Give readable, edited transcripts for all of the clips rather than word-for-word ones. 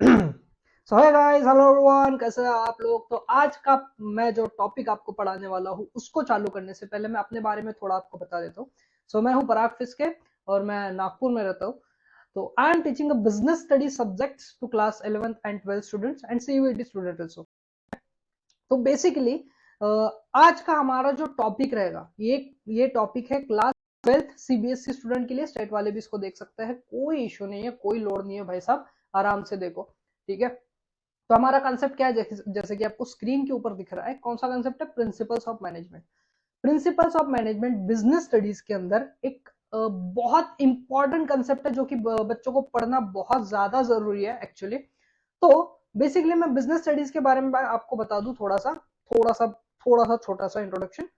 सो है guys, hello everyone, कैसे हैं आप लोग। तो आज का मैं जो टॉपिक आपको पढ़ाने वाला हूँ उसको चालू करने से पहले मैं अपने बारे में थोड़ा आपको बता देता हूँ। मैं हूँ पराग फिस्के और मैं नागपुर में रहता हूँ। तो I am teaching a business study subjects to class 11th and 12th students and CUET student also. तो बेसिकली आज का हमारा जो टॉपिक रहेगा ये टॉपिक है क्लास 12th सीबीएसई स्टूडेंट के लिए। स्टेट वाले भी इसको देख सकते हैं, कोई इशू नहीं है, कोई लोड नहीं है भाई साहब, आराम से देखो। ठीक है। तो हमारा कंसेप्ट क्या है, जैसे कि आपको स्क्रीन के ऊपर दिख रहा है, कौन सा कंसेप्ट है, principles of management. Principles of management business studies के अंदर एक बहुत इंपॉर्टेंट कंसेप्ट है जो कि बच्चों को पढ़ना बहुत ज्यादा जरूरी है एक्चुअली। तो बेसिकली मैं बिजनेस स्टडीज के बारे में आपको बता दूं थोड़ा सा छोटा सा इंट्रोडक्शन।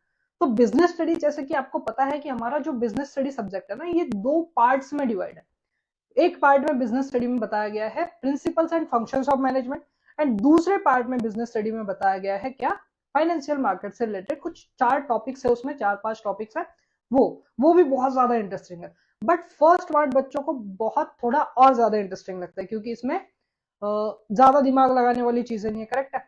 तो बिजनेस स्टडी, जैसे कि आपको पता है कि हमारा जो बिजनेस स्टडी सब्जेक्ट है ना, ये दो पार्ट्स में डिवाइड है। एक पार्ट में बिजनेस स्टडी में बताया गया है principles and functions of management, and दूसरे पार्ट में बिजनेस स्टडी में बताया गया है क्या, फाइनेंशियल मार्केट से रिलेटेड कुछ चार टॉपिक्स है, उसमें चार पांच टॉपिक्स है। वो भी बहुत ज्यादा इंटरेस्टिंग है। बट फर्स्ट पार्ट बच्चों को बहुत थोड़ा और ज्यादा इंटरेस्टिंग लगता है क्योंकि इसमें ज्यादा दिमाग लगाने वाली चीजें नहीं है। करेक्ट है।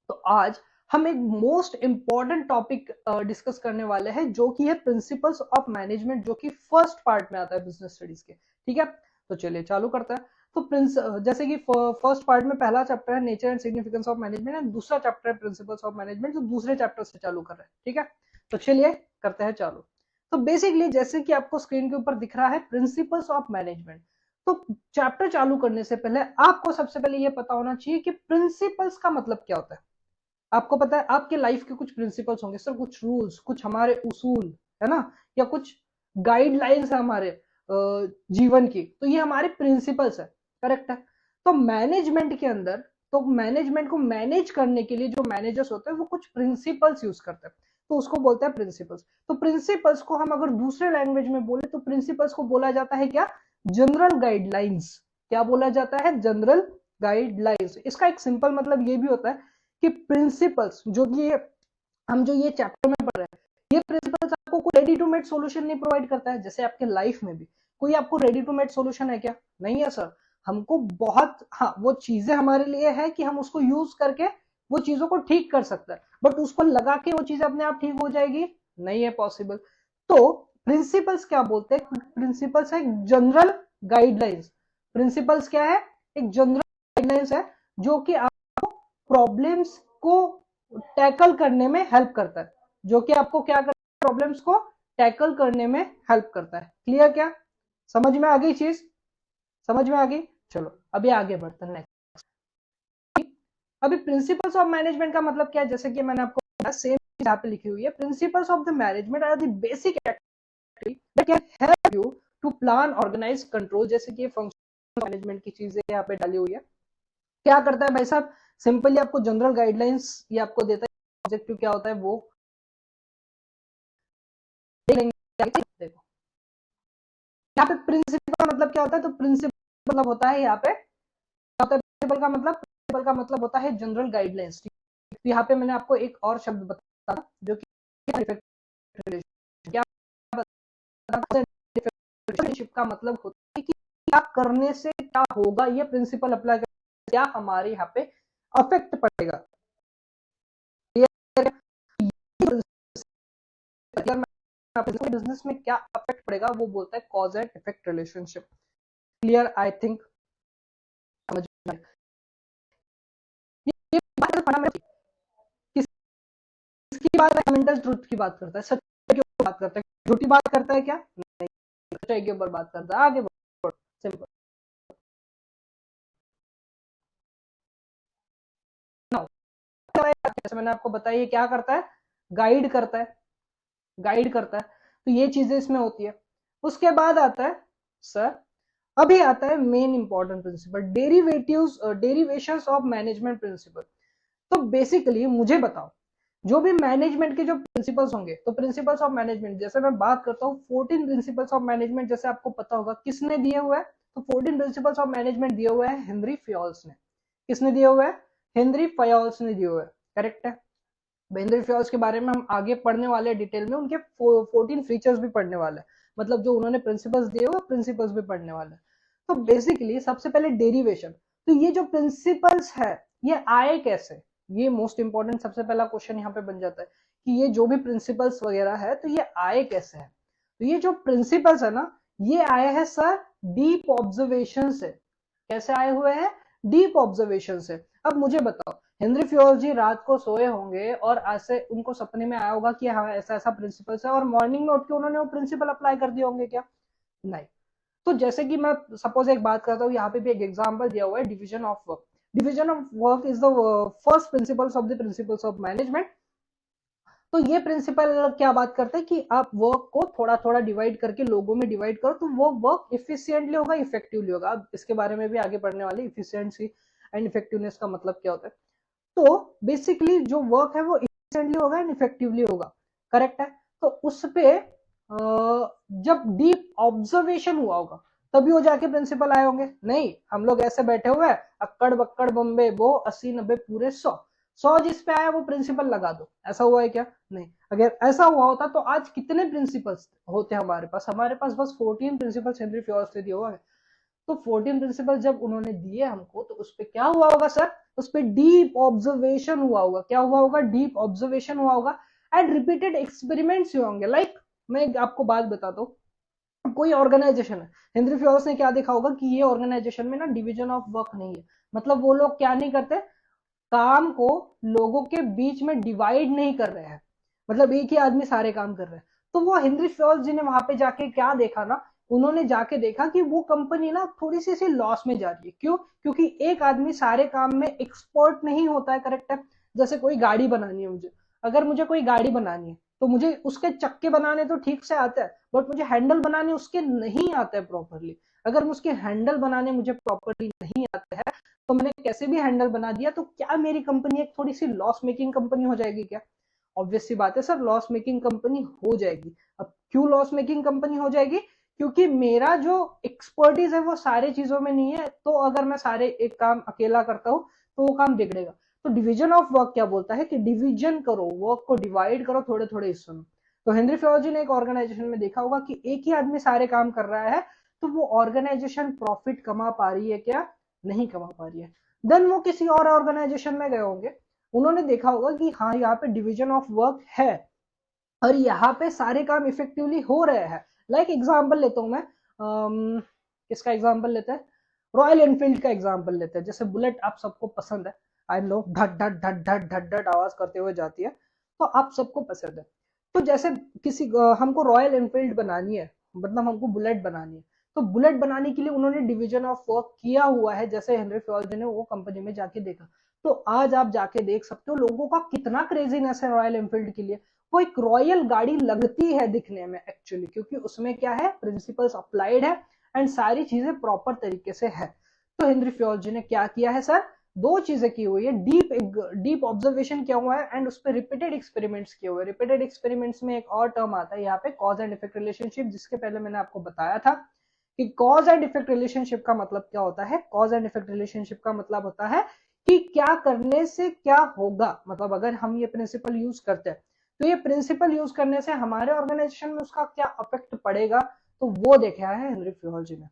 तो आज हम एक मोस्ट इंपॉर्टेंट टॉपिक डिस्कस करने वाले हैं जो कि है प्रिंसिपल्स ऑफ मैनेजमेंट, जो कि फर्स्ट पार्ट में आता है बिजनेस स्टडीज के। ठीक है। तो चलिए चालू करते हैं। तो प्रिंस जैसे कि फर्स्ट पार्ट में पहला चैप्टर है nature and significance of management, and दूसरा चैप्टर है प्रिंसिपल्स ऑफ मैनेजमेंट, जो दूसरे चैप्टर से चालू कर रहे हैं। ठीक है। तो चलिए करते हैं चालू। तो बेसिकली जैसे कि आपको स्क्रीन के ऊपर दिख रहा है प्रिंसिपल्स ऑफ मैनेजमेंट। तो चैप्टर चालू करने से पहले आपको सबसे पहले यह पता होना चाहिए कि प्रिंसिपल्स का मतलब क्या होता है। आपको पता है आपके लाइफ के कुछ प्रिंसिपल्स होंगे सर, कुछ रूल्स, कुछ हमारे उसूल, है ना, या कुछ गाइडलाइंस है हमारे जीवन की, तो ये हमारे प्रिंसिपल्स है। करेक्ट है। तो मैनेजमेंट के अंदर, तो मैनेजमेंट को मैनेज करने के लिए जो मैनेजर्स होते हैं वो कुछ प्रिंसिपल्स यूज करते हैं, तो उसको बोलते हैं प्रिंसिपल्स। तो प्रिंसिपल्स को हम अगर दूसरे लैंग्वेज में बोले तो प्रिंसिपल्स को बोला जाता है क्या, जनरल गाइडलाइंस। क्या बोला जाता है, जनरल गाइडलाइंस। इसका एक सिंपल मतलब ये भी होता है कि प्रिंसिपल्स जो कि हम जो ये चैप्टर में पढ़ रहे हैं, ये प्रिंसिपल्स आपको कोई रेडी टू मेड सॉल्यूशन नहीं प्रोवाइड करता है। जैसे आपके लाइफ में भी कोई आपको रेडी टू मेड सॉल्यूशन है क्या, नहीं है सर। हमको बहुत, हाँ, वो चीजें हमारे लिए है कि हम उसको यूज करके वो चीजों को ठीक कर सकते हैं, बट उसको लगा के वो चीज अपने आप ठीक हो जाएगी, नहीं है पॉसिबल। तो प्रिंसिपल्स क्या बोलते हैं, प्रिंसिपल्स है जनरल गाइडलाइंस। प्रिंसिपल्स क्या है, एक जनरल गाइडलाइंस है जो कि प्रॉब्लम्स को टैकल करने में हेल्प करता है, जो कि आपको क्या करता है, प्रॉब्लम्स को टैकल करने में हेल्प करता है। क्लियर क्या, समझ में आ गई चीज, समझ में आ गई। चलो अभी आगे बढ़ते हैं नेक्स्ट। अभी प्रिंसिपल्स ऑफ मैनेजमेंट का मतलब क्या है, जैसे कि मैंने आपको सेम यहाँ पे लिखी हुई है, principles of the management are the basic activity that can help you to plan, organise, control. जैसे कि फंक्शन मैनेजमेंट की चीजें यहाँ पे डाली हुई है। क्या करता है भाई साहब, सिंपली आपको जनरल गाइडलाइंस ये आपको देता है, ऑब्जेक्टिव क्या होता है वो देखो। यहाँ पे प्रिंसिपल का मतलब क्या होता है, तो प्रिंसिपल मतलब होता है यहाँ पे क्या होता है, प्रिंसिपल का मतलब होता है जनरल गाइडलाइंस। तो यहाँ पे मैंने आपको एक और शब्द बताया जो कि क्या, रिलेशनशिप का मतलब होता है कि क्या करने से क्या होगा, ये प्रिंसिपल अप्लाई कर क्या हमारे यहाँ पे अफेक्ट पड़ेगा। बिजनेस में क्या अफेक्ट पड़ेगा वो बोलता है cause and effect relationship. Clear, I think समझ में। ये किसकी बात है, फंडामेंटल ट्रूथ की बात करता है, सच्चाई की बात करता है, झूठी बात करता है क्या, नहीं, सच्चाई के ऊपर बात करता है। आगे बढ़ो, सिंपल। जैसे मैंने आपको बताया ये क्या करता है, गाइड करता है, गाइड करता है। तो ये चीजें इसमें होती है। उसके बाद आता है सर, अभी आता है main important principle, derivatives, derivations of management principle. तो बेसिकली मुझे बताओ, जो भी मैनेजमेंट के जो प्रिंसिपल्स होंगे, तो प्रिंसिपल्स ऑफ मैनेजमेंट जैसे मैं बात करता हूँ 14 प्रिंसिपल्स ऑफ मैनेजमेंट, जैसे आपको पता होगा किसने दिए हुए हैं, तो 14 प्रिंसिपल्स ऑफ मैनेजमेंट दिए हुए हैं हेनरी फयोल्स ने। किसने दिए हुए हैं, हेनरी फयोल्स ने दिए हुए हैं। करेक्ट है। हेनरी फयोल्स के बारे में हम आगे पढ़ने वाले हैं डिटेल में, उनके 14 फीचर्स भी पढ़ने वाले हैं, मतलब जो उन्होंने प्रिंसिपल्स दिए हुए प्रिंसिपल्स भी पढ़ने वाले हैं। तो बेसिकली सबसे पहले डेरिवेशन, तो ये जो प्रिंसिपल्स है ये आए कैसे, ये मोस्ट इंपॉर्टेंट सबसे पहला क्वेश्चन यहाँ पे बन जाता है कि ये जो भी प्रिंसिपल्स वगैरह है तो ये आए कैसे है। तो ये जो प्रिंसिपल्स है ना ये आए हैं सर डीप ऑब्जर्वेशन से। कैसे आए हुए हैं, डीप ऑब्जर्वेशन से। अब मुझे बताओ हेनरी फ्योल जी रात को सोए होंगे और ऐसे उनको सपने में आया होगा कि हाँ ऐसा ऐसा प्रिंसिपल्स है और मॉर्निंग में उठ के उन्होंने वो प्रिंसिपल अप्लाई कर दिए होंगे क्या, नहीं। तो जैसे कि मैं सपोज एक बात करता हूँ, यहाँ पे भी एक एग्जांपल दिया हुआ है division of work. Division of work is the first principles of the principles of management. तो ये प्रिंसिपल क्या बात करते हैं कि आप वर्क को थोड़ा थोड़ा डिवाइड करके लोगों में डिवाइड करो तो वो वर्क इफिशियंटली होगा, इफेक्टिवली होगा। अब इसके बारे में भी आगे पढ़ने वाले इफिशियंसी एंड इफेक्टिवनेस का मतलब क्या होता है। तो बेसिकली जो वर्क है वो इफिशियंटली होगा एंड इफेक्टिवली होगा, करेक्ट है। तो उस पे जब डीप ऑब्जर्वेशन हुआ होगा तभी वो जाके प्रिंसिपल आए होंगे, नहीं हम लोग ऐसे बैठे हुए हैं अक्कड़ बक्कड़ बम्बे बो 80 90 पूरे 100 जिस पे आया वो प्रिंसिपल लगा दो, ऐसा हुआ है क्या, नहीं। अगर ऐसा हुआ होता तो आज कितने प्रिंसिपल्स होते हमारे पास बस 14 प्रिंसिपल्स हेनरी फ्योल्स ने दिया हुआ है। तो 14 प्रिंसिपल जब उन्होंने दिए हमको तो उस पर क्या हुआ होगा सर, उस पर डीप ऑब्जर्वेशन हुआ होगा। क्या हुआ होगा, डीप ऑब्जर्वेशन हुआ होगा एंड रिपीटेड एक्सपेरिमेंट्स हुए होंगे। लाइक मैं आपको बात बताता हूँ, कोई ऑर्गेनाइजेशन है, हेनरी फ्योल्स ने क्या देखा होगा कि ये ऑर्गेनाइजेशन में ना डिवीजन ऑफ वर्क नहीं है, मतलब वो लोग क्या नहीं करते, काम को लोगों के बीच में डिवाइड नहीं कर रहे हैं, मतलब एक ही आदमी सारे काम कर रहे हैं। तो वो हेनरी फ्योल्स जी ने वहां पे जाके क्या देखा ना, उन्होंने जाके देखा कि वो कंपनी ना थोड़ी सी लॉस में जा रही है। क्यों, क्योंकि एक आदमी सारे काम में एक्सपर्ट नहीं होता है, करेक्ट है। जैसे कोई गाड़ी बनानी है मुझे, अगर मुझे कोई गाड़ी बनानी है तो मुझे उसके चक्के बनाने तो ठीक से आते हैं बट मुझे हैंडल बनाने उसके नहीं आते हैं प्रॉपरली। अगर उसके हैंडल बनाने मुझे प्रॉपरली नहीं आते हैं तो मैंने कैसे भी हैंडल बना दिया तो क्या मेरी कंपनी एक थोड़ी सी लॉस मेकिंग कंपनी हो जाएगी क्या, ऑब्वियस सी बात है सर लॉस मेकिंग कंपनी हो जाएगी। अब क्यों लॉस मेकिंग कंपनी हो जाएगी, क्योंकि मेरा जो एक्सपर्टीज है वो सारे चीजों में नहीं है। तो अगर मैं सारे एक काम अकेला करता हूँ तो वो काम बिगड़ेगा। तो डिवीजन ऑफ वर्क क्या बोलता है कि डिवीजन करो, वर्क को डिवाइड करो थोड़े थोड़े हिस्सों में। तो हेनरी फ्योल जी ने एक ऑर्गेनाइजेशन में देखा होगा कि एक ही आदमी सारे काम कर रहा है तो वो ऑर्गेनाइजेशन प्रॉफिट कमा पा रही है क्या, नहीं कमा पा रही है। देन वो किसी और ऑर्गेनाइजेशन में गए होंगे, उन्होंने देखा होगा कि हाँ यहाँ पे डिवीजन ऑफ वर्क है और यहाँ पे सारे काम इफेक्टिवली हो रहे हैं। लाइक एग्जांपल लेता हूं मैं, किसका एग्जांपल लेते हैं, रॉयल एनफील्ड का एग्जांपल लेते हैं। जैसे बुलेट आप सबको पसंद है, आई नो धट धट धट धट धट धट आवाज करते हुए जाती है तो आप सबको पसंद है। तो जैसे किसी हमको रॉयल एनफील्ड बनानी है, मतलब हमको बुलेट बनानी है, तो बुलेट बनाने के लिए उन्होंने डिवीजन ऑफ वर्क किया हुआ है। जैसे हेनरी फ्योल जी ने वो कंपनी में जाके देखा, तो आज आप जाके देख सकते हो लोगों का कितना क्रेजीनेस है रॉयल एनफील्ड के लिए। वो एक रॉयल गाड़ी लगती है दिखने में एक्चुअली, क्योंकि उसमें क्या है, प्रिंसिपल्स अप्लाइड है एंड सारी चीजें प्रॉपर तरीके से है। तो हेनरी फ्योल जी ने क्या किया है सर, दो चीजें की हुई है, डीप ऑब्जर्वेशन किया हुआ है एंड उस पर रिपीटेड एक्सपेरिमेंट्स किए हुए। रिपीटेड एक्सपेरिमेंट्स में एक और टर्म आता है यहाँ पे, कॉज एंड इफेक्ट रिलेशनशिप, जिसके पहले मैंने आपको बताया था कि कॉज एंड इफेक्ट रिलेशनशिप का मतलब क्या होता है। कॉज एंड इफेक्ट रिलेशनशिप का मतलब होता है कि क्या करने से क्या होगा, मतलब अगर हम ये प्रिंसिपल यूज करते हैं तो ये प्रिंसिपल यूज करने से हमारे ऑर्गेनाइजेशन में उसका क्या इफेक्ट पड़ेगा, तो वो देखा है हेनरी फ्योल जी ने।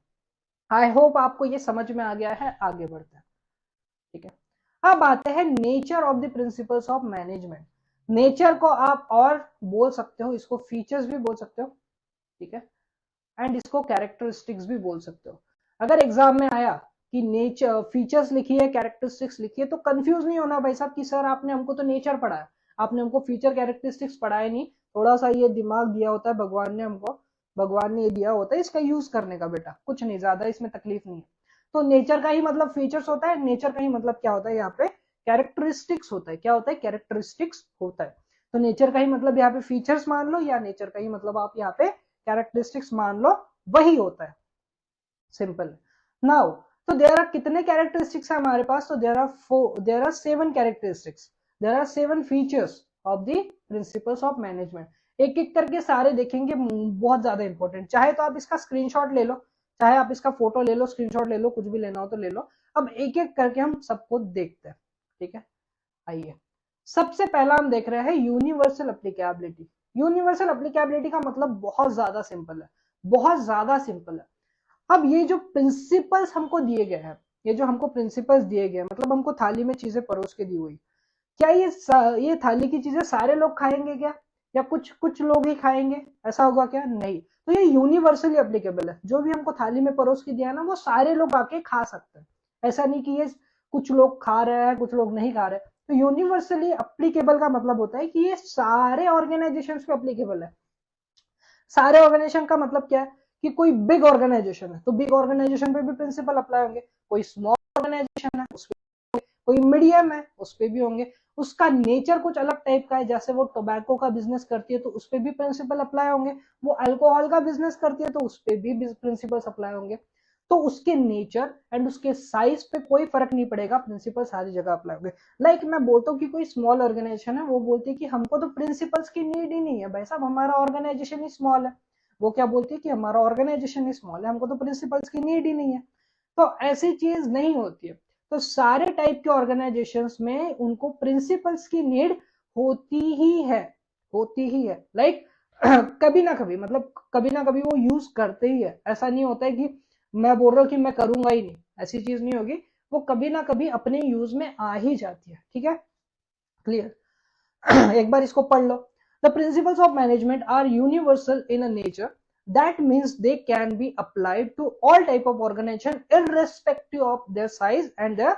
आई होप आपको ये समझ में आ गया है, आगे बढ़ते हैं, ठीक है। अब आते हैं nature of the principles of management. Nature को आप और बोल सकते हो, इसको फीचर्स भी बोल सकते हो, ठीक है, एंड इसको कैरेक्टरिस्टिक्स भी बोल सकते हो। अगर एग्जाम में आया कि नेचर फीचर्स लिखी है कैरेक्टरिस्टिक्स लिखी है तो कंफ्यूज नहीं होना भाई साहब कि सर आपने हमको तो नेचर पढ़ाया, आपने हमको फीचर कैरेक्टरिस्टिक्स पढ़ाया नहीं। थोड़ा सा ये दिमाग दिया होता है भगवान ने हमको, भगवान ने ये दिया होता है इसका यूज करने का बेटा, कुछ नहीं ज्यादा इसमें तकलीफ नहीं है। तो नेचर का ही मतलब फीचर्स होता है, नेचर का ही मतलब क्या होता है यहाँ पे, कैरेक्टरिस्टिक्स होता है। क्या होता है, कैरेक्टरिस्टिक्स होता है। तो नेचर का ही मतलब यहाँ पे फीचर्स मान लो या नेचर का ही मतलब आप यहाँ पे कैरेक्टरिस्टिक्स मान लो, वही होता है, सिंपल। नाउ तो देयर आर कितने कैरेक्टरिस्टिक्स है हमारे पास, तो there are 7 characteristics, there are 7 features of the principles of management. एक एक करके सारे देखेंगे, बहुत ज्यादा इंपॉर्टेंट। चाहे तो आप इसका स्क्रीनशॉट ले लो, चाहे आप इसका फोटो ले लो, स्क्रीनशॉट ले लो, कुछ भी लेना हो तो ले लो। अब एक एक करके हम सबको देखते हैं, ठीक है। आइए, सबसे पहला हम देख रहे हैं यूनिवर्सल एप्लीकेबिलिटी। यूनिवर्सल एप्लीकेबिलिटी का मतलब बहुत ज्यादा सिंपल है, बहुत ज्यादा सिंपल है। अब ये जो प्रिंसिपल्स हमको दिए गए हैं, ये जो हमको प्रिंसिपल्स दिए गए, मतलब हमको थाली में चीजें परोस के दी हुई, क्या ये थाली की चीजें सारे लोग खाएंगे क्या, या कुछ कुछ लोग ही खाएंगे, ऐसा होगा क्या? नहीं। तो ये यूनिवर्सली एप्लीकेबल है, जो भी हमको थाली में परोस के दिया है ना, वो सारे लोग आके खा सकते हैं। ऐसा नहीं कि ये कुछ लोग खा रहे हैं कुछ लोग नहीं खा रहे। तो यूनिवर्सली एप्लीकेबल का मतलब होता है कि ये सारे ऑर्गेनाइजेशन पे एप्लीकेबल है। सारे ऑर्गेनाइजेशन का मतलब क्या है कि कोई बिग ऑर्गेनाइजेशन है तो बिग ऑर्गेनाइजेशन पे भी प्रिंसिपल अप्लाई होंगे, कोई स्मॉल ऑर्गेनाइजेशन है उस पे, कोई मीडियम है उस पे भी होंगे। उसका नेचर कुछ अलग टाइप का है, जैसे वो टोबैको का बिजनेस करती है तो उस पे भी प्रिंसिपल अप्लाई होंगे, वो अल्कोहल का बिजनेस करती है तो उस पे भी प्रिंसिपल अप्लाई होंगे। तो उसके नेचर एंड उसके साइज पे कोई फर्क नहीं पड़ेगा, प्रिंसिपल सारी जगह अप्लाई होंगे। लाइक मैं बोलता हूँ कि कोई स्मॉल ऑर्गेनाइजेशन है, वो बोलती है कि हमको तो प्रिंसिपल्स की नीड ही नहीं है भाई साहब, हमारा ऑर्गेनाइजेशन ही स्मॉल है। वो क्या बोलती है कि हमारा ऑर्गेनाइजेशन ही स्मॉल है, हमको तो प्रिंसिपल्स की नीड ही नहीं है। तो ऐसी चीज नहीं होती है। तो सारे टाइप के ऑर्गेनाइजेशंस में उनको प्रिंसिपल्स की नीड होती ही है, होती ही है। लाइक कभी ना कभी, मतलब कभी ना कभी वो यूज करते ही है। ऐसा नहीं होता है कि मैं बोल रहा हूँ कि मैं करूंगा ही नहीं, ऐसी चीज नहीं होगी। वो कभी ना कभी अपने यूज में आ ही जाती है। ठीक है, क्लियर? एक बार इसको पढ़ लो। The principles of management are universal in a nature, that means they can be applied to all type of organization irrespective of their size and their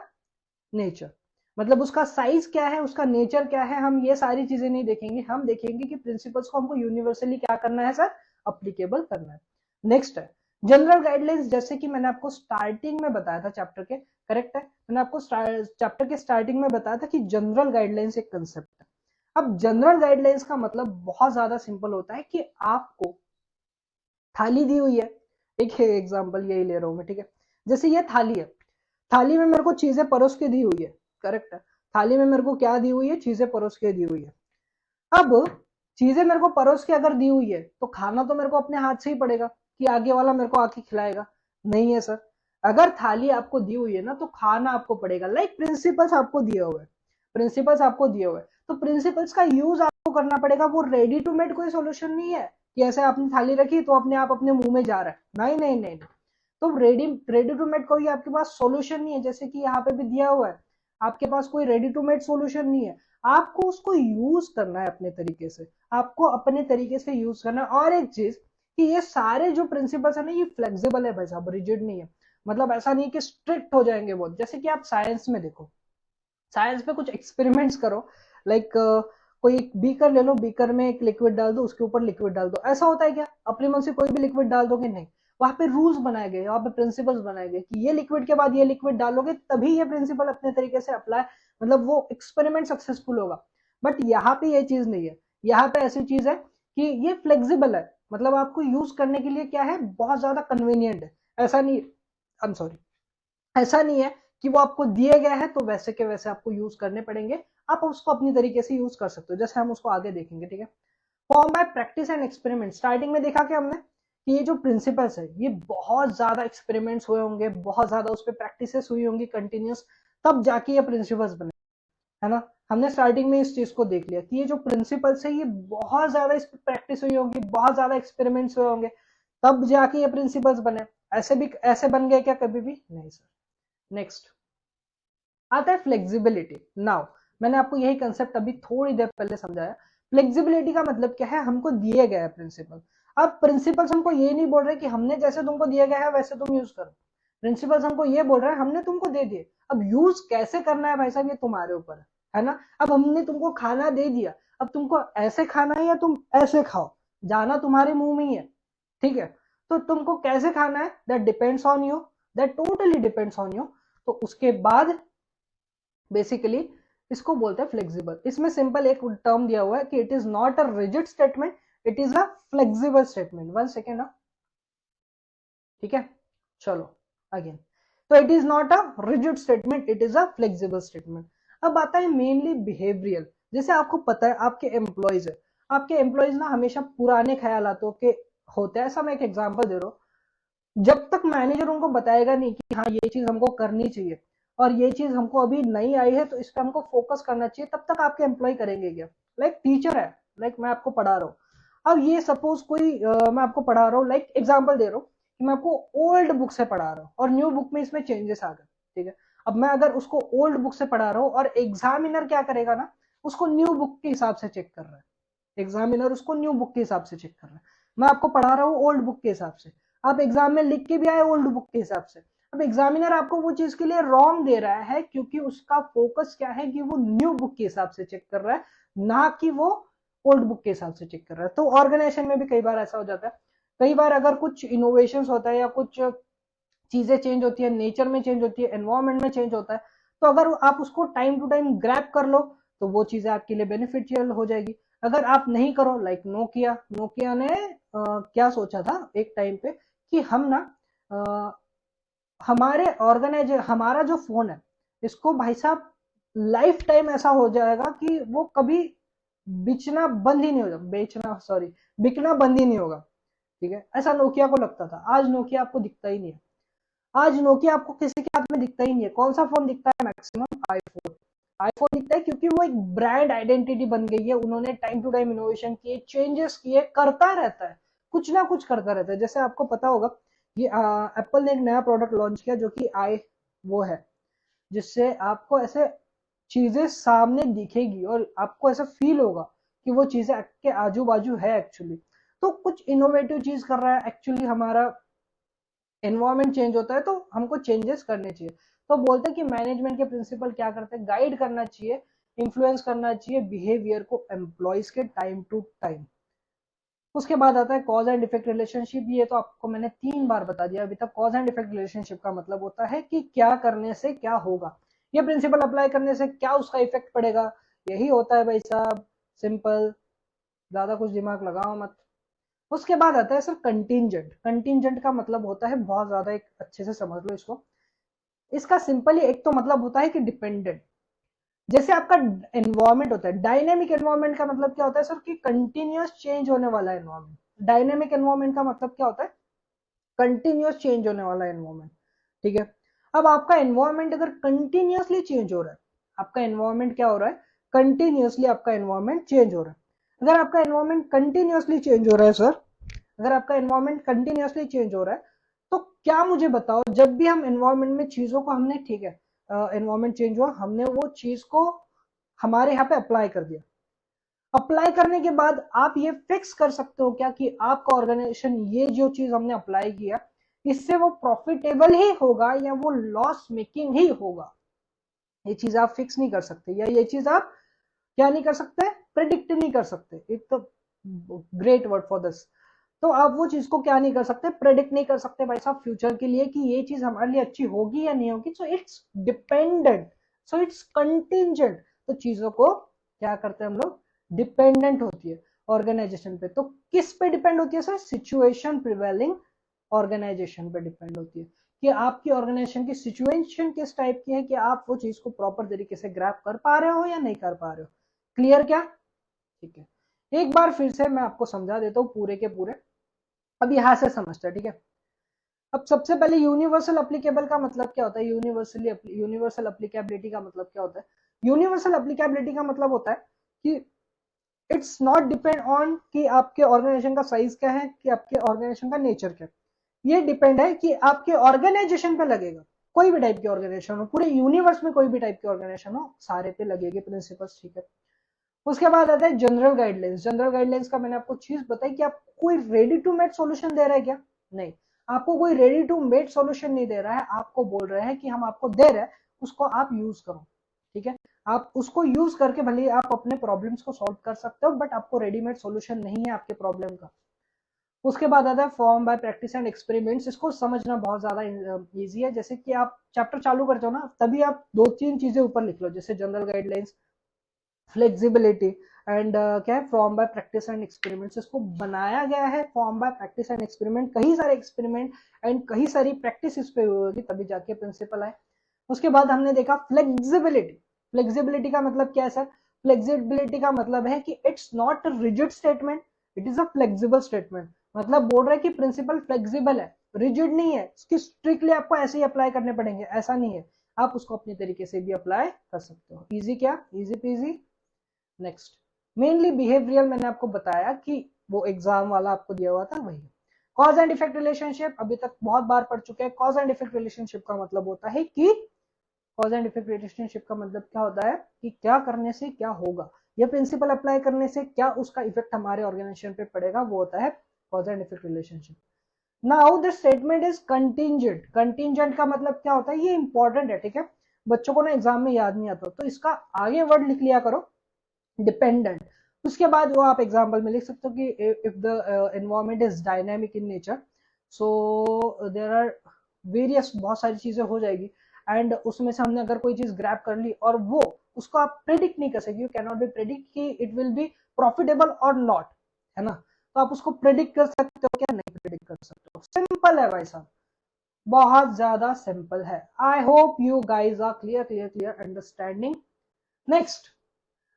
nature। मतलब उसका साइज क्या है, उसका नेचर क्या है, हम ये सारी चीजें नहीं देखेंगे, हम देखेंगे कि प्रिंसिपल्स को हमको यूनिवर्सली क्या करना है सर, अप्लीकेबल करना है। नेक्स्ट है जनरल गाइडलाइंस, जैसे कि मैंने आपको स्टार्टिंग में बताया था चैप्टर के, करेक्ट है, मैंने आपको चैप्टर के स्टार्टिंग में बताया था कि जनरल गाइडलाइंस एक कंसेप्ट है। अब जनरल गाइडलाइंस का मतलब बहुत ज्यादा सिंपल होता है कि आपको थाली दी हुई है, एक एग्जांपल यही ले रहा हूं मैं, ठीक है, जैसे ये थाली है, थाली में मेरे को चीजें परोस के दी हुई है, करेक्ट है, थाली में मेरे को क्या दी हुई है, चीजें परोस के दी हुई है। अब चीजें मेरे को परोस के अगर दी हुई है तो खाना तो मेरे को अपने हाथ से ही पड़ेगा, कि आगे वाला मेरे को आके खिलाएगा? नहीं है सर। अगर थाली आपको दी हुई है ना तो खाना आपको पड़ेगा। लाइक प्रिंसिपल्स आपको दिए हुए, प्रिंसिपल्स आपको दिए हुए, तो प्रिंसिपल्स का यूज आपको करना पड़ेगा। वो रेडी टू मेड कोई सोल्यूशन नहीं है कि ऐसे आपने थाली रखी तो अपने आप अपने मुंह में जा रहा है, नहीं नहीं नहीं, नहीं। तो रेडी रेडी टू मेड कोई आपके पास सोल्यूशन नहीं है, जैसे कि यहाँ पे भी दिया हुआ है, आपके पास कोई रेडी टू मेड सोल्यूशन नहीं है। आपको उसको यूज करना है अपने तरीके से, आपको अपने तरीके से यूज करना है। और एक चीज कि ये सारे जो प्रिंसिपल्स है ना, ये फ्लेक्सिबल है भाई साहब, रिजिड नहीं है। मतलब ऐसा नहीं कि स्ट्रिक्ट हो जाएंगे बहुत, जैसे कि आप साइंस में देखो, साइंस पे कुछ एक्सपेरिमेंट्स करो। लाइक कोई एक बीकर ले लो, बीकर में एक लिक्विड डाल दो, उसके ऊपर लिक्विड डाल दो, ऐसा होता है क्या? अपने मन से कोई भी लिक्विड डाल दोगे? नहीं। वहां पे रूल्स बनाए गए, वहां पे प्रिंसिपल्स बनाए गए कि ये लिक्विड के बाद ये लिक्विड डालोगे तभी ये प्रिंसिपल अपने तरीके से अप्लाई, मतलब वो एक्सपेरिमेंट सक्सेसफुल होगा। बट यहाँ पे ये चीज नहीं है, यहाँ पे ऐसी चीज है कि ये फ्लेक्सिबल है, मतलब आपको यूज करने के लिए क्या है, बहुत ज्यादा कन्वीनियंट है। ऐसा नहीं, आई एम सॉरी, ऐसा नहीं है कि वो आपको दिए गए हैं तो वैसे के वैसे आपको यूज करने पड़ेंगे, आप उसको अपनी तरीके से यूज कर सकते हो, जैसे हम उसको आगे देखेंगे। ठीक है, form by practice and experiment, starting में देखा कि हमने कि ये जो प्रिंसिपल्स है ये बहुत ज्यादा एक्सपेरिमेंट्स हुए होंगे, बहुत ज्यादा उस पर प्रैक्टिस हुई होंगी कंटिन्यूस, तब जाके ये प्रिंसिपल्स बने, है ना। हमने स्टार्टिंग में इस चीज को देख लिया कि ये जो प्रिंसिपल्स है ये बहुत ज्यादा इस पर प्रैक्टिस हुई होगी, बहुत ज्यादा एक्सपेरिमेंट्स हुए होंगे, तब जाके ये प्रिंसिपल्स बने। ऐसे भी ऐसे बन गए क्या कभी भी? नहीं सर। नेक्स्ट आता है फ्लेक्सिबिलिटी। नाउ मैंने आपको यही कंसेप्ट अभी थोड़ी देर पहले समझाया। फ्लेक्सिबिलिटी का मतलब क्या है, हमको दिए गए प्रिंसिपल। अब प्रिंसिपल्स हमको ये नहीं बोल रहे कि हमने जैसे तुमको दिया गया है वैसे तुम यूज करो, प्रिंसिपल्स हमको ये बोल रहे हैं हमने तुमको दे दिए, अब यूज कैसे करना है भाई साहब ये तुम्हारे ऊपर है ना। अब हमने तुमको खाना दे दिया, अब तुमको ऐसे खाना है या तुम ऐसे खाओ, जाना तुम्हारे मुंह में ही है, ठीक है। तो तुमको कैसे खाना है, that depends on you, that totally depends on you. तो उसके बाद बेसिकली इसको बोलते हैं फ्लेक्सिबल। इसमें सिंपल एक टर्म दिया हुआ है कि it is not a rigid statement, it is a flexible statement. One second ना, ठीक है, चलो अगेन। तो it is not a rigid statement, it is a flexible statement. अब आता है मेनली बिहेवियरल। जैसे आपको पता है आपके एम्प्लॉयज है, आपके एम्प्लॉयज ना हमेशा पुराने ख्यालों के होते हैं। ऐसा मैं एक एग्जांपल दे रहा हूँ, जब तक मैनेजर उनको बताएगा नहीं कि हाँ ये चीज हमको करनी चाहिए और ये चीज हमको अभी नई आई है तो इस पर हमको फोकस करना चाहिए, तब तक आपके एम्प्लॉय करेंगे क्या? लाइक टीचर है, लाइक मैं आपको पढ़ा रहा हूँ, अब ये सपोज कोई मैं आपको पढ़ा रहा हूँ, लाइक एग्जाम्पल दे रहा हूँ कि मैं आपको ओल्ड बुक से पढ़ा रहा हूँ और न्यू बुक में इसमें चेंजेस आ गए। ठीक है। अब मैं अगर उसको ओल्ड बुक से पढ़ा रहा हूँ और एग्जामिनर क्या करेगा ना, उसको न्यू बुक के हिसाब से चेक कर रहा है, एग्जामिनर उसको न्यू बुक के हिसाब से चेक कर रहा है। मैं आपको पढ़ा रहा हूँ ओल्ड बुक के हिसाब से, आप एग्जाम में लिख के भी आए ओल्ड बुक के हिसाब से। अब एग्जामिनर आपको वो चीज के लिए रॉन्ग दे रहा है, क्योंकि उसका फोकस क्या है कि वो न्यू बुक के हिसाब से चेक कर रहा है, ना कि वो ओल्ड बुक के हिसाब से चेक कर रहा है। तो ऑर्गेनाइजेशन में भी कई बार ऐसा हो जाता है। कई बार अगर कुछ इनोवेशन होता है या कुछ चीजें चेंज होती है, नेचर में चेंज होती है, एनवायरमेंट में चेंज होता है, तो अगर आप उसको टाइम टू टाइम ग्रैब कर लो तो वो चीजें आपके लिए बेनिफिशियल हो जाएगी। अगर आप नहीं करो, लाइक नोकिया, नोकिया ने क्या सोचा था एक टाइम पे कि हम ना हमारे हमारा जो फोन है इसको भाई साहब लाइफ टाइम ऐसा हो जाएगा कि वो कभी बिचना बंद ही नहीं होगा, बेचना सॉरी, बिकना बंद ही नहीं होगा। ठीक है, ऐसा नोकिया को लगता था। आज नोकिया आपको दिखता ही नहीं है, आज नोकिया आपको किसी के हाथ में दिखता ही नहीं है। कौन सा फोन दिखता है? Maximum iPhone. आईफोन दिखता है क्योंकि वो एक ब्रांड आइडेंटिटी बन गई है। उन्होंने टाइम टू टाइम इनोवेशन किए, चेंजेस किए, करता रहता है, कुछ ना कुछ करता रहता है। जैसे आपको पता होगा ये एप्पल ने एक नया प्रोडक्ट लॉन्च किया जो कि आई वो है, जिससे आपको ऐसे चीजें सामने दिखेगी और आपको ऐसा फील होगा कि वो चीजें आपके आजू बाजू है एक्चुअली। तो कुछ इनोवेटिव चीज कर रहा है एक्चुअली, हमारा एनवायरमेंट चेंज होता है तो हमको चेंजेस करने चाहिए। तो बोलते हैं कि मैनेजमेंट के प्रिंसिपल क्या करते हैं, गाइड करना चाहिए, इन्फ्लुएंस करना चाहिए बिहेवियर को एम्प्लॉयज के टाइम टू टाइम। उसके बाद आता है कॉज एंड इफेक्ट रिलेशनशिप। ये तो आपको मैंने 3 बार बता दिया अभी तक। कॉज एंड इफेक्ट रिलेशनशिप का मतलब होता है कि क्या करने से क्या होगा, ये प्रिंसिपल अप्लाई करने से क्या उसका इफेक्ट पड़ेगा, यही होता है भाई साहब, सिंपल, ज्यादा कुछ दिमाग लगाओ मत। उसके बाद आता है सर कंटिंजेंट। कंटिंजेंट का मतलब होता है, बहुत ज्यादा एक अच्छे से समझ लो इसको, इसका सिंपली एक तो मतलब होता है कि डिपेंडेंट। जैसे आपका एनवायरमेंट होता है, डायनेमिक एनवायरमेंट का मतलब क्या होता है सर कि कंटिन्यूअस चेंज होने वाला एनवायरमेंट। डायनेमिक एनवायरमेंट का मतलब क्या होता है? कंटिन्यूअस चेंज होने वाला एनवायरमेंट। ठीक है, अब आपका एनवायरमेंट अगर कंटिन्यूअसली चेंज हो रहा है, आपका एनवायरमेंट क्या हो रहा है? कंटिन्यूअसली आपका एनवायरमेंट चेंज हो रहा है। अगर आपका एनवायरमेंट कंटिन्यूअसली चेंज हो रहा है सर, अगर आपका एनवायरमेंट कंटिन्यूअसली चेंज हो रहा है, तो क्या मुझे बताओ, जब भी हम एनवायरमेंट में चीजों को हमने, ठीक है, एनवायरमेंट चेंज हुआ, हमने वो चीज को हमारे यहाँ पे अप्लाई कर दिया। अप्लाई करने के बाद आप ये फिक्स कर सकते हो क्या कि आपका ऑर्गेनाइजेशन ये जो चीज हमने अप्लाई किया इससे वो प्रॉफिटेबल ही होगा या वो लॉस मेकिंग ही होगा? ये चीज आप फिक्स नहीं कर सकते, या ये चीज आप क्या नहीं कर सकते? प्रिडिक्ट नहीं कर सकते। एक तो ग्रेट वर्ड फॉर दिस। तो आप वो चीज को क्या नहीं कर सकते? प्रेडिक्ट नहीं कर सकते भाई साहब फ्यूचर के लिए कि ये चीज हमारे लिए अच्छी होगी या नहीं होगी। So it's dependent, so it's contingent. तो चीजों को क्या करते हैं हम लोग? डिपेंडेंट होती है ऑर्गेनाइजेशन पे। तो किस पे डिपेंड होती है सर? सिचुएशन प्रिवेलिंग ऑर्गेनाइजेशन पे डिपेंड होती है कि आपकी ऑर्गेनाइजेशन की सिचुएशन किस टाइप की है, कि आप वो चीज को प्रॉपर तरीके से ग्रैब कर पा रहे हो या नहीं कर पा रहे हो। क्लियर क्या? ठीक है, एक बार फिर से मैं आपको समझा देता हूँ पूरे के पूरे। अब यहां से समझते हैं, ठीक है। अब सबसे पहले यूनिवर्सल अप्लीकेबल का मतलब क्या होता है? यूनिवर्सल अप्लीकेबिलिटी का मतलब क्या होता है? यूनिवर्सल अप्लीकेबिलिटी का मतलब होता है कि इट्स नॉट डिपेंड ऑन कि आपके ऑर्गेनाइजेशन का साइज क्या है, कि आपके ऑर्गेनाइजेशन का नेचर क्या है। ये डिपेंड है कि आपके ऑर्गेनाइजेशन पे लगेगा। कोई भी टाइप की ऑर्गेनाइजेशन हो, पूरे यूनिवर्स में कोई भी टाइप की ऑर्गेनाइजेशन हो, सारे पे लगेगी प्रिंसिपल्स, ठीक है। उसके बाद आता है जनरल गाइडलाइंस। जनरल गाइडलाइंस का मैंने आपको चीज बताई कि आप कोई रेडी टू मेड सॉल्यूशन दे रहा है क्या? नहीं, आपको कोई रेडी टू मेड सॉल्यूशन नहीं दे रहा है। आपको बोल रहे हैं कि हम आपको दे रहे हैं, उसको आप यूज करो, ठीक है। आप उसको यूज करके भले आप अपने प्रॉब्लम्स को सॉल्व कर सकते हो, बट आपको रेडीमेड सॉल्यूशन नहीं है आपके प्रॉब्लम का। उसके बाद आता है form by practice and experiments. इसको समझना बहुत ज्यादा इजी है। जैसे कि आप चैप्टर चालू करते हो ना, तभी आप 2-3 चीजें ऊपर लिख लो, जैसे जनरल गाइडलाइंस, फ्लेक्सिबिलिटी एंड क्या है, form by practice and experiments. इसको बनाया गया है form by practice and experiment, कई सारे एक्सपेरिमेंट एंड कई सारी प्रैक्टिस इस पे होगी तभी जाके प्रिंसिपल आए। उसके बाद हमने देखा फ्लेक्सिबिलिटी। फ्लेक्सिबिलिटी का मतलब क्या है सर? फ्लेक्सिबिलिटी का मतलब है कि it's not a rigid statement, it is a flexible statement. मतलब बोल रहा है कि प्रिंसिपल फ्लेक्सिबल है, रिजिड नहीं है, इसकी स्ट्रिक्टली आपको ऐसे ही अप्लाई करने पड़ेंगे, ऐसा नहीं है। आप उसको अपने तरीके से भी अप्लाई कर सकते हो। इजी क्या? Easy PG. Next, mainly behavioural, मैंने आपको बताया कि वो एग्जाम वाला आपको दिया हुआ था वही। कॉज एंड इफेक्ट रिलेशनशिप अभी तक बहुत बार पढ़ चुके हैं। कॉज एंड इफेक्ट रिलेशनशिप का मतलब होता है कि कॉज एंड इफेक्ट रिलेशनशिप का मतलब क्या होता है कि क्या करने से क्या होगा, ये प्रिंसिपल अप्लाई करने से क्या उसका इफेक्ट हमारे ऑर्गेनाइजेशन पे पड़ेगा, वो होता है cause and effect relationship. Now this statement is contingent. Contingent का मतलब क्या होता है, ये इंपॉर्टेंट है, ठीक है, बच्चों को ना एग्जाम में याद नहीं आता, तो इसका आगे वर्ड लिख लिया करो डिपेंडेंट। उसके बाद वो आप एग्जाम्पल में लिख सकते हो कि if the environment is dynamic in nature, so there are various, बहुत सारी चीजें हो जाएगी, एंड उसमें से हमने अगर कोई चीज ग्रैब कर ली और वो उसको आप प्रेडिक्ट नहीं कर सकते, you can not be predict कि इट विल बी प्रॉफिटेबल और नॉट, है ना, तो आप उसको प्रेडिक्ट कर सकते हो क्या, नहीं प्रेडिक्ट कर सकते हो। सिंपल है भाई साहब, बहुत ज्यादा सिंपल है। I hope you guys are clear understanding. Next,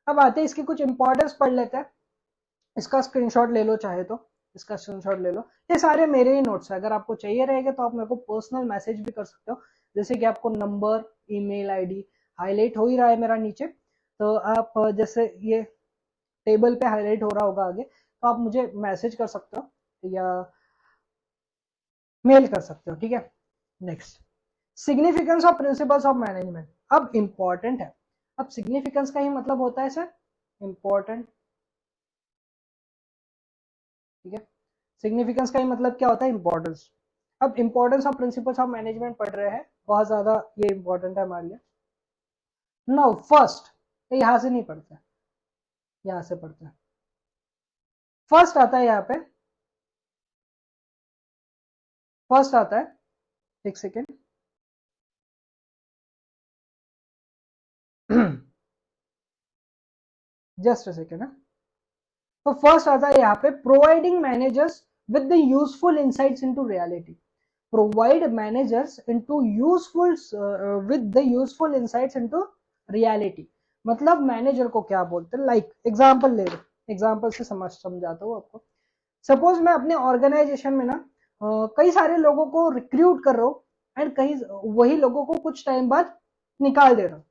अब आते हैं इसके कुछ इंपॉर्टेंस पढ़ लेते हैं। इसका स्क्रीनशॉट ले लो चाहे तो, इसका स्क्रीनशॉट ले लो, ये सारे मेरे ही नोट्स है, अगर आपको चाहिए रहेगा तो आप मेरे को पर्सनल मैसेज भी कर सकते हो, जैसे कि आपको नंबर, ईमेल आईडी हाईलाइट हो ही रहा है मेरा नीचे, तो आप जैसे ये टेबल पे हाईलाइट हो रहा होगा आगे, तो आप मुझे मैसेज कर सकते हो या मेल कर सकते हो, ठीक है। Next, significance of principles of management. अब इंपॉर्टेंट है, अब सिग्निफिकेंस का ही मतलब होता है सर इंपॉर्टेंट, ठीक है, सिग्निफिकेंस का ही मतलब क्या होता है, इंपॉर्टेंस। अब importance of principles of management पढ़ रहे हैं, बहुत ज्यादा ये इंपॉर्टेंट है हमारे लिए। नाउ फर्स्ट, यहां से नहीं पढ़ते, यहां से पढ़ते हैं। फर्स्ट आता है यहाँ पे, फर्स्ट आता है, एक सेकेंड, जस्ट अ सेकेंड है। तो फर्स्ट आता है यहाँ पे, providing managers with the useful insights into reality. Provide managers into useful with the useful insights into reality, मतलब मैनेजर को क्या बोलते हैं, लाइक एग्जांपल ले लो, एग्जांपल से समझाता हूँ आपको। सपोज मैं अपने ऑर्गेनाइजेशन में ना कई सारे लोगों को रिक्रूट कर रहा हूँ, एंड कई वही लोगों को कुछ टाइम बाद निकाल दे रहा हूँ,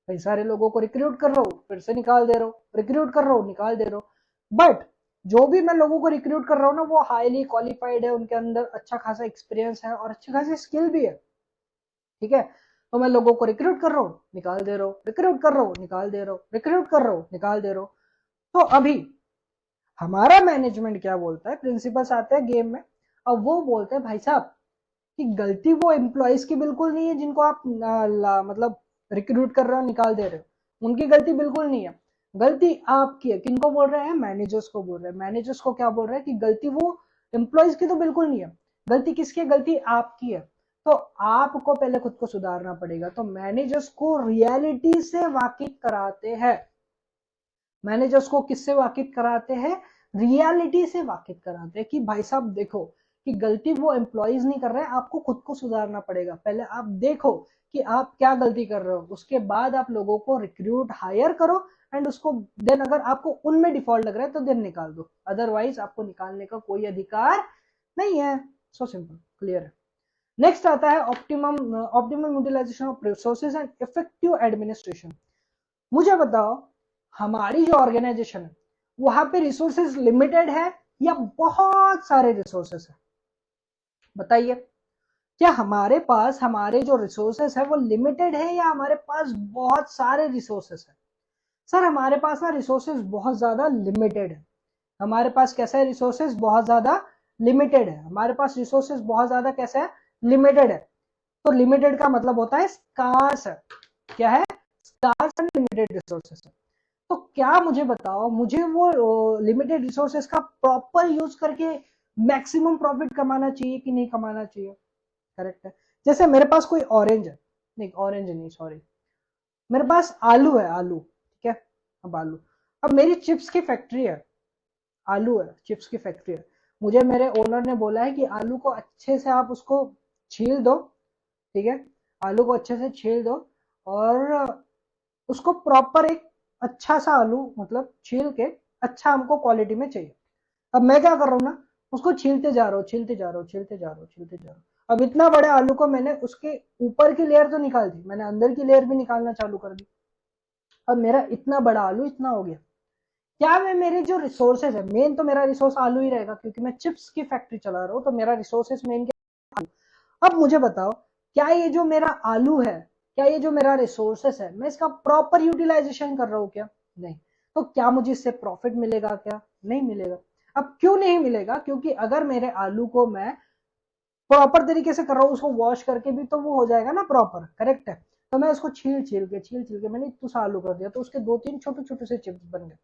कई सारे लोगों को रिक्रूट कर रहा हूँ फिर से निकाल दे रहा हूँ, रिक्रूट कर रहा हूँ निकाल दे रहा हूँ, बट जो भी मैं लोगों को रिक्रूट कर रहा हूँ ना वो हाईली क्वालिफाइड है, उनके अंदर अच्छा खासा एक्सपीरियंस है और अच्छी खासी स्किल भी है, ठीक है। तो मैं लोगों को रिक्रूट कर रहा हूँ निकाल दे रहा हूँ, रिक्रूट कर रहा हूँ निकाल दे रहा हूँ, रिक्रूट कर रहा हूँ निकाल दे रहा हूँ। तो अभी हमारा मैनेजमेंट क्या बोलता है, प्रिंसिपल्स आते हैं गेम में, अब वो बोलते हैं भाई साहब कि गलती वो एम्प्लॉयज की बिल्कुल नहीं है जिनको आप मतलब रिक्रूट कर रहे हो निकाल दे रहे हो, उनकी गलती बिल्कुल नहीं है, गलती आपकी है। किनको बोल रहे हैं, मैनेजर्स को बोल रहे हैं। मैनेजर्स को क्या बोल रहे हैं कि गलती वो एम्प्लॉयज की तो बिल्कुल नहीं है, गलती किसकी है, गलती आपकी है, तो आपको पहले खुद को सुधारना पड़ेगा। तो मैनेजर्स को रियलिटी से वाकिफ कराते हैं, मैनेजर्स को किससे वाकिफ कराते हैं, रियलिटी से वाकिफ कराते हैं कि भाई साहब देखो कि गलती वो एम्प्लॉयज नहीं कर रहे हैं, आपको खुद को सुधारना पड़ेगा, पहले आप देखो कि आप क्या गलती कर रहे हो, उसके बाद आप लोगों को रिक्रूट हायर करो, एंड उसको देन अगर आपको उनमें डिफॉल्ट लग रहा है तो देन निकाल दो, अदरवाइज आपको निकालने का कोई अधिकार नहीं है। सो सिंपल, क्लियर है। नेक्स्ट आता है optimum utilisation of resources and effective administration. मुझे बताओ हमारी जो ऑर्गेनाइजेशन है वहां पे रिसोर्सेज लिमिटेड है या बहुत सारे रिसोर्सेज है, बताइए, क्या हमारे पास हमारे जो रिसोर्सेस है वो लिमिटेड है या हमारे पास बहुत सारे रिसोर्सेस है। सर हमारे पास ना रिसोर्सेज बहुत ज्यादा लिमिटेड है, हमारे पास कैसा है, रिसोर्सेज बहुत ज्यादा लिमिटेड है, हमारे पास रिसोर्सेज बहुत ज्यादा कैसा है, लिमिटेड है। तो लिमिटेड का मतलब होता है स्कार्स है, क्या है, स्कार्स एंड लिमिटेड रिसोर्सेज है। तो क्या मुझे बताओ, मुझे वो लिमिटेड रिसोर्सेज का प्रॉपर यूज करके मैक्सिमम प्रॉफिट कमाना चाहिए कि नहीं कमाना चाहिए, करेक्ट है। जैसे मेरे पास कोई ऑरेंज है, नहीं ऑरेंज नहीं सॉरी, मेरे पास आलू है, आलू, ठीक है, अब आलू, अब मेरी चिप्स की फैक्ट्री है, आलू है, चिप्स की फैक्ट्री है, मुझे मेरे ओनर ने बोला है कि आलू को अच्छे से आप उसको छील दो, ठीक है, आलू को अच्छे से छील दो और उसको प्रॉपर एक अच्छा सा आलू मतलब छील के अच्छा हमको क्वालिटी में चाहिए। अब मैं क्या कर रहा हूँ ना, उसको छीलते जा रहा हूँ, छीलते जा रहा हूँ, छीलते जा रहा हूँ, छीलते जा रहा हूँ। अब इतना बड़े आलू को मैंने उसके ऊपर की लेयर तो निकाल दी, मैंने अंदर की लेयर भी निकालना चालू कर दी, अब मेरा इतना बड़ा आलू इतना हो गया। क्या मैं मेरे जो रिसोर्सेज है, मेन तो मेरा रिसोर्स आलू ही रहेगा क्योंकि मैं चिप्स की फैक्ट्री चला रहा हूँ, तो मेरा रिसोर्सेज मेन क्या, अब मुझे बताओ क्या ये जो मेरा आलू है क्या ये जो मेरा रिसोर्सेस है मैं इसका प्रॉपर यूटिलाइजेशन कर रहा हूँ क्या? नहीं। तो क्या मुझे इससे प्रॉफिट मिलेगा क्या? नहीं मिलेगा। अब क्यों नहीं मिलेगा? क्योंकि अगर मेरे आलू को मैं प्रॉपर तरीके से कर रहा हूँ, उसको वॉश करके भी तो वो हो जाएगा ना प्रॉपर, करेक्ट है। तो मैं उसको छील छील के मैंने इतना सा आलू कर दिया तो उसके 2-3 छोटे छोटे से चिप्स बन गए।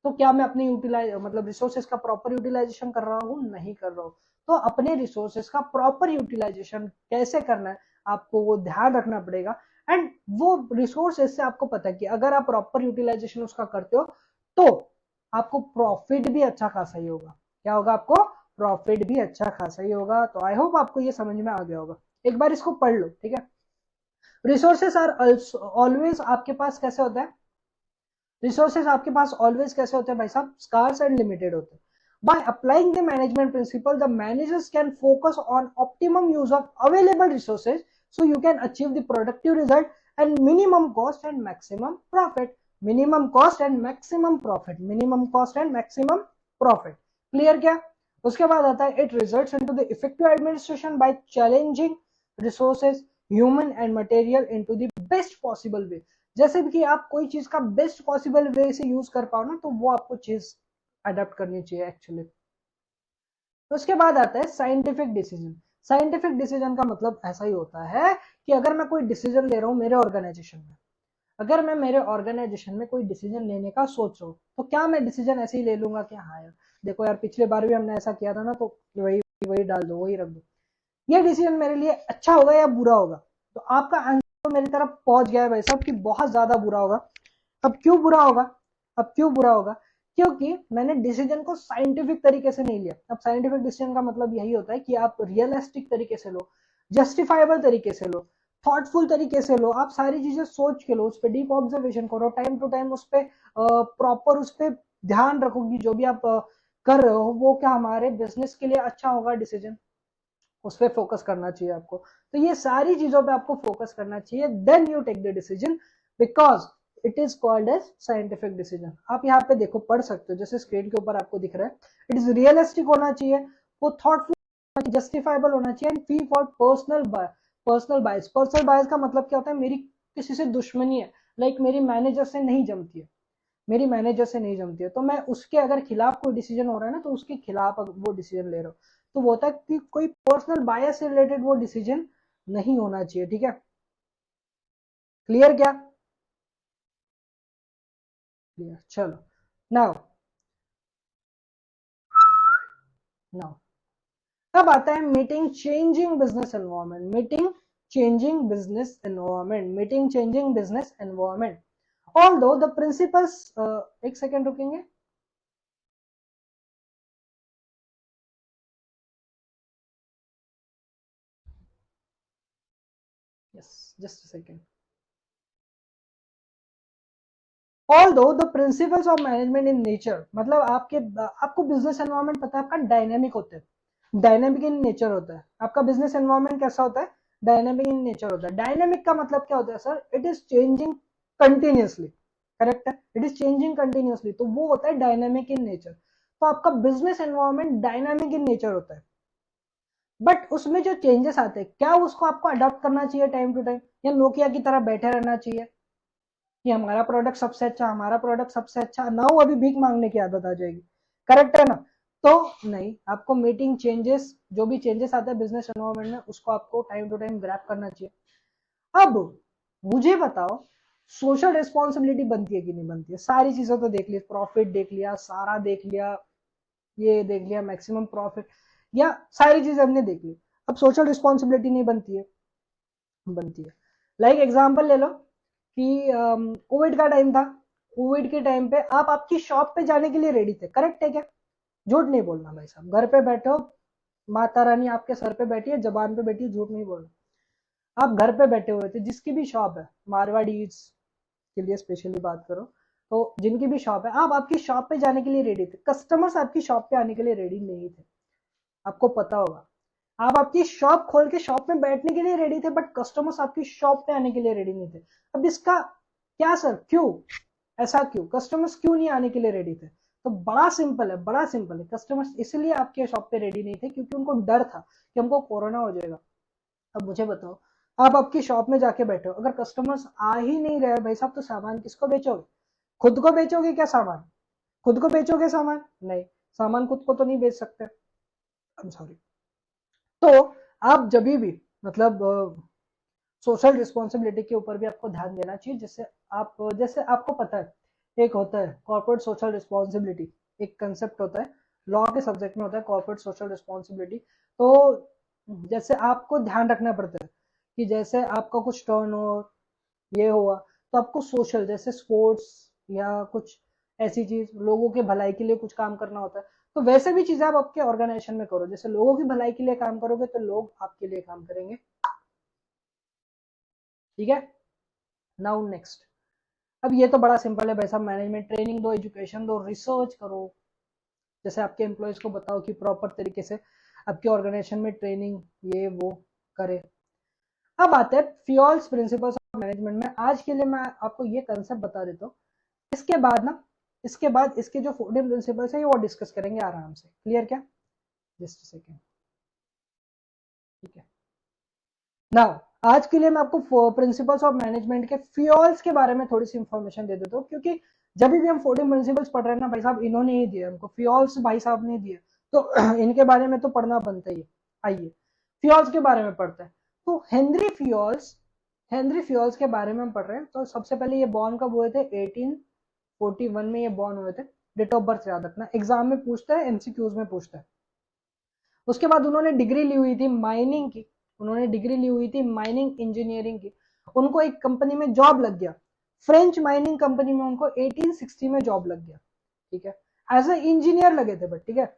तो क्या मैं अपने यूटिलाइज मतलब रिसोर्सेज का प्रॉपर यूटिलाइजेशन कर रहा हूँ? नहीं कर रहा हूँ। तो अपने रिसोर्सेज का प्रॉपर यूटिलाइजेशन कैसे करना है आपको वो ध्यान रखना पड़ेगा। एंड वो रिसोर्सेज से आपको पता है कि अगर आप प्रॉपर यूटिलाइजेशन उसका करते हो तो आपको प्रॉफिट भी अच्छा खासा ही होगा। क्या होगा? आपको प्रॉफिट भी अच्छा खासा ही होगा। तो आई होप आपको ये समझ में आ गया होगा। एक बार इसको पढ़ लो, ठीक है। रिसोर्सेस आर ऑलवेज आपके पास कैसे होता है? रिसोर्सेज आपके पास ऑलवेज कैसे होते हैं भाई साहब? स्कार्स एंड लिमिटेड होते हैं। By applying the management principle the managers can focus on optimum use of available resources so you can achieve the productive result and minimum cost and maximum profit. Minimum cost and maximum profit, minimum cost and maximum profit. Clear क्या? उसके बाद आता है it results into the effective administration by challenging resources human and material into the best possible way. जैसे कि आप कोई चीज का बेस्ट पॉसिबल वे से यूज कर पाओ ना, तो वो आपको चीज अडेप्ट करनी चाहिए एक्चुअली। तो उसके बाद आता है साइंटिफिक डिसीजन। साइंटिफिक डिसीजन का मतलब ऐसा ही होता है कि अगर मैं कोई डिसीजन ले रहा हूँ मेरे ऑर्गेनाइजेशन में, अगर मैं मेरे ऑर्गेनाइजेशन में कोई डिसीजन लेने का सोच रहा हूँ, तो क्या मैं डिसीजन ऐसे ही ले लूंगा कि हाँ यार देखो यार पिछले बार भी हमने ऐसा किया था ना, तो वही वही डाल दो, वही रख दो, ये डिसीजन मेरे लिए अच्छा होगा या बुरा होगा? तो आपका आंसर मेरी तरफ पहुंच गया है भाई साहब कि बहुत ज्यादा बुरा होगा। अब क्यों बुरा होगा? अब क्यों बुरा होगा? क्योंकि मैंने डिसीजन को साइंटिफिक तरीके से नहीं लिया। अब साइंटिफिक डिसीजन का मतलब यही होता है कि आप रियलिस्टिक तरीके से लो, जस्टिफाइबल तरीके से लो, थॉटफुल तरीके से लो, आप सारी चीजें सोच के लो, उस पर डीप ऑब्जर्वेशन करो, टाइम टू टाइम उस पर प्रॉपर उस पर ध्यान रखो कि जो भी आप कर रहे हो वो क्या हमारे बिजनेस के लिए अच्छा होगा डिसीजन, उस पर फोकस करना चाहिए आपको। तो ये सारी चीजों पे आपको फोकस करना चाहिए, then you take the decision, because it is called as scientific decision. आप यहाँ पे देखो पढ़ सकते हो, जैसे स्क्रीन के ऊपर आपको दिख रहा है। इट इज रियलिस्टिक होना चाहिए, वो थॉटफुल जस्टिफाइबल होना चाहिए, and free for personal bias. Personal bias का मतलब क्या होता है? मेरी किसी से दुश्मनी है, लाइक मेरी मैनेजर से नहीं जमती है, मेरी मैनेजर से नहीं जमती है, तो मैं उसके अगर खिलाफ कोई डिसीजन हो रहा है ना, तो उसके खिलाफ वो डिसीजन ले रहा हूँ। तो वो होता है कि कोई पर्सनल बायस से रिलेटेड वो डिसीजन नहीं होना चाहिए, ठीक है। क्लियर क्या? क्लियर, चलो। नाउ नाउ अब आता है meeting changing business environment. Meeting changing business environment, meeting changing business environment. Although the principles, एक सेकेंड रुकेंगे। Yes, just a second. Although the principles of management in nature, मतलब आपको business environment पता है आपका डायनेमिक होता है, डायनेमिक इन नेचर होता है। आपका बिजनेस एनवायरनमेंट कैसा होता है? डायनेमिक इन नेचर होता है। डायनेमिक का मतलब क्या होता है sir? It is changing continuously, correct है, इट इज चेंजिंग कंटिन्यूसली, तो वो होता है डायनेमिक इन नेचर। तो आपका business environment dynamic in nature होता है, बट उसमें जो चेंजेस आते हैं क्या उसको आपको अडॉप्ट करना चाहिए टाइम टू टाइम, या नोकिया की तरह बैठे रहना चाहिए कि हमारा प्रोडक्ट सबसे अच्छा, हमारा प्रोडक्ट सबसे अच्छा ना हो, अभी भीख मांगने की आदत आ जाएगी, करेक्ट है ना? तो नहीं, आपको मीटिंग चेंजेस, जो भी चेंजेस आते हैं बिजनेस एनवायरनमेंट में, उसको आपको टाइम टू टाइम ग्रैप करना चाहिए। अब मुझे बताओ, सोशल रिस्पॉन्सिबिलिटी बनती है कि नहीं बनती है? सारी चीजें तो देख ली, प्रॉफिट देख लिया, सारा देख लिया, ये देख लिया मैक्सिमम प्रॉफिट, या सारी चीजें हमने देख ली। अब सोशल रिस्पॉन्सिबिलिटी नहीं बनती है? बनती है। लाइक एग्जाम्पल ले लो कि कोविड का टाइम था, कोविड के टाइम पे आप आपकी शॉप पे जाने के लिए रेडी थे, करेक्ट है क्या? झूठ नहीं बोलना भाई साहब, घर पे बैठे हो, माता रानी आपके सर पे बैठी है, जबान पे बैठी है, झूठ नहीं बोलना। आप घर पे बैठे हुए थे, जिसकी भी शॉप है, मारवाड़ी के लिए स्पेशली बात करो, तो जिनकी भी शॉप है, आप आपकी शॉप पे जाने के लिए रेडी थे, कस्टमर्स आपकी शॉप पे आने के लिए रेडी नहीं थे, आपको पता होगा। आप आपकी शॉप खोल के शॉप में बैठने के लिए रेडी थे, बट कस्टमर्स आपकी शॉप पे आने के लिए रेडी नहीं थे। अब इसका क्या सर, क्यों? ऐसा क्यों? कस्टमर्स क्यों नहीं आने के लिए रेडी थे? तो बड़ा सिंपल है, बड़ा सिंपल है। कस्टमर्स इसलिए आपके शॉप पे रेडी नहीं थे क्योंकि उनको डर था कि हमको कोरोना हो जाएगा। अब मुझे बताओ, आप आपकी शॉप में जाके बैठे हो, अगर कस्टमर्स आ ही नहीं रहे भाई साहब, तो सामान किसको बेचोगे? खुद को बेचोगे क्या सामान? खुद को बेचोगे सामान? नहीं, सामान खुद को तो नहीं बेच सकते। I am sorry. तो आप जब भी मतलब सोशल रिस्पॉन्सिबिलिटी के ऊपर भी आपको ध्यान देना चाहिए, जिससे आप, जैसे आपको पता है एक होता है कॉर्पोरेट सोशल रिस्पॉन्सिबिलिटी, एक कंसेप्ट होता है लॉ के सब्जेक्ट में, होता है कॉर्पोरेट सोशल रिस्पॉन्सिबिलिटी। तो जैसे आपको ध्यान रखना पड़ता है कि जैसे आपका कुछ टर्न हो, ये हुआ, तो आपको सोशल जैसे स्पोर्ट्स या कुछ ऐसी चीज, लोगों के भलाई के लिए कुछ काम करना होता है, तो वैसे भी चीजें आप आपके ऑर्गेनाइजेशन में करो। जैसे लोगों की भलाई के लिए काम करोगे तो लोग आपके लिए काम करेंगे। ठीक है, नाउ नेक्स्ट। अब ये तो बड़ा सिंपल है भाई साहब, मैनेजमेंट ट्रेनिंग दो, एजुकेशन दो, रिसर्च करो। जैसे आपके एम्प्लॉयज को बताओ कि प्रॉपर तरीके से आपके ऑर्गेनाइजेशन में ट्रेनिंग ये वो करे। अब आते हैं फ्यूल्स प्रिंसिपल्स ऑफ मैनेजमेंट में। आज के लिए मैं आपको ये कंसेप्ट बता देता हूँ, इसके बाद ना, इसके बाद इसके जो 14 प्रिंसिपल्स है वो डिस्कस करेंगे आराम से। क्लियर क्या? Just second. ठीक है, नाउ आज के लिए मैं आपको प्रिंसिपल्स ऑफ मैनेजमेंट के फ्यूल्स के बारे में थोड़ी सी इंफॉर्मेशन दे देता हूँ, क्योंकि जब भी हम 14 प्रिंसिपल्स पढ़ रहे हैं ना भाई साहब, इन्होंने ही दिए हमको, फ्यूल्स भाई साहब ने दिए, तो इनके बारे में तो पढ़ना बनता ही है। आइए फ्यूल्स के बारे में पढ़ते हैं। तो हेनरी फ्यूल्स के बारे में हम पढ़ रहे हैं। तो सबसे पहले ये बॉर्न कब हुए थे? 1841 में ये बॉर्न हुए थे। डेट ऑफ बर्थ याद रखना, एग्जाम में पूछता है, एमसीक्यूज में पूछता है। उसके बाद उन्होंने डिग्री ली हुई थी माइनिंग की, उन्होंने डिग्री ली हुई थी माइनिंग इंजीनियरिंग की। उनको एक कंपनी में जॉब लग गया, फ्रेंच माइनिंग कंपनी में उनको 1860 में जॉब लग गया। ठीक है, एज ए इंजीनियर लगे थे, बट ठीक है,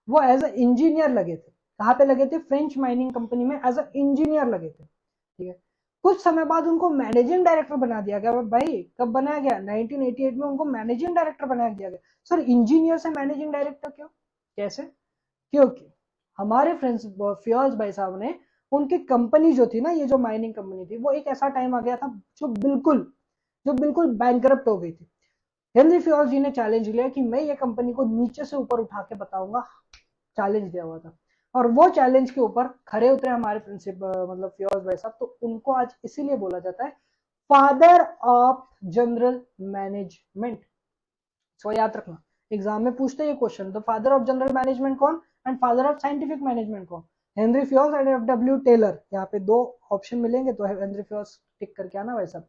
वो एज ए इंजीनियर लगे थे। कहाँ पे लगे थे? फ्रेंच माइनिंग कंपनी में एज ए इंजीनियर लगे थे। ठीक है, कुछ समय बाद उनको मैनेजिंग डायरेक्टर बना दिया गया। भाई कब बनाया गया? 1988 में उनको मैनेजिंग डायरेक्टर बनाया दिया गया। सर इंजीनियर से मैनेजिंग डायरेक्टर क्यों, कैसे? क्योंकि हमारे फ्रेंड्स फ्योल्स भाई साहब ने, उनकी कंपनी जो थी ना, ये जो माइनिंग कंपनी थी, वो एक ऐसा टाइम आ गया था जो बिल्कुल बैंकरप्ट हो गई थी। हेनरी फ्योल्स जी ने चैलेंज लिया कि मैं ये कंपनी को नीचे से ऊपर उठा के बताऊंगा, चैलेंज दिया हुआ था, और वो चैलेंज के ऊपर खड़े उतरे हमारे प्रिंसिपल मतलब फ्योल्स भाई साहब। तो उनको आज इसीलिए बोला जाता है father of general management. So याद रखना, एग्जाम में पूछते ये question, the father of general management कौन and father of scientific management कौन? Henry Fayol's and F W. Taylor. यहाँ पे दो ऑप्शन मिलेंगे, तो हेनरी फ्योल्स टिक करके आना भाई साहब।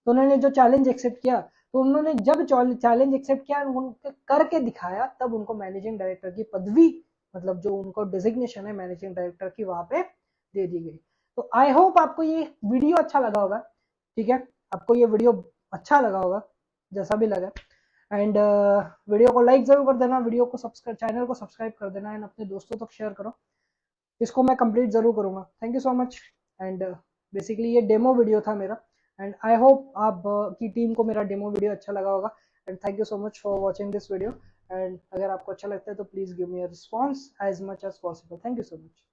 तो उन्होंने जो चैलेंज एक्सेप्ट किया, तो उन्होंने जब चैलेंज एक्सेप्ट किया, उनको करके दिखाया, तब उनको मैनेजिंग डायरेक्टर की पदवी, मतलब जो उनको डिजिग्नेशन है मैनेजिंग डायरेक्टर की, वहां पे दे दी गई। तो आई होप आपको ये वीडियो अच्छा लगा होगा। ठीक है, आपको ये वीडियो अच्छा लगा होगा, जैसा भी लगा। एंड वीडियो को लाइक जरूर कर देना, वीडियो को सब्सक्राइब, चैनल को सब्सक्राइब कर देना, एंड अपने दोस्तों तक शेयर करो। इसको मैं कंप्लीट जरूर करूंगा। Thank you so much. And basically ये डेमो वीडियो था मेरा, एंड आई होप आप की टीम को मेरा डेमो वीडियो अच्छा लगा होगा। And thank you so much for watching this video. And अगर आपको अच्छा लगता है तो please give me a response as much as possible. Thank you so much.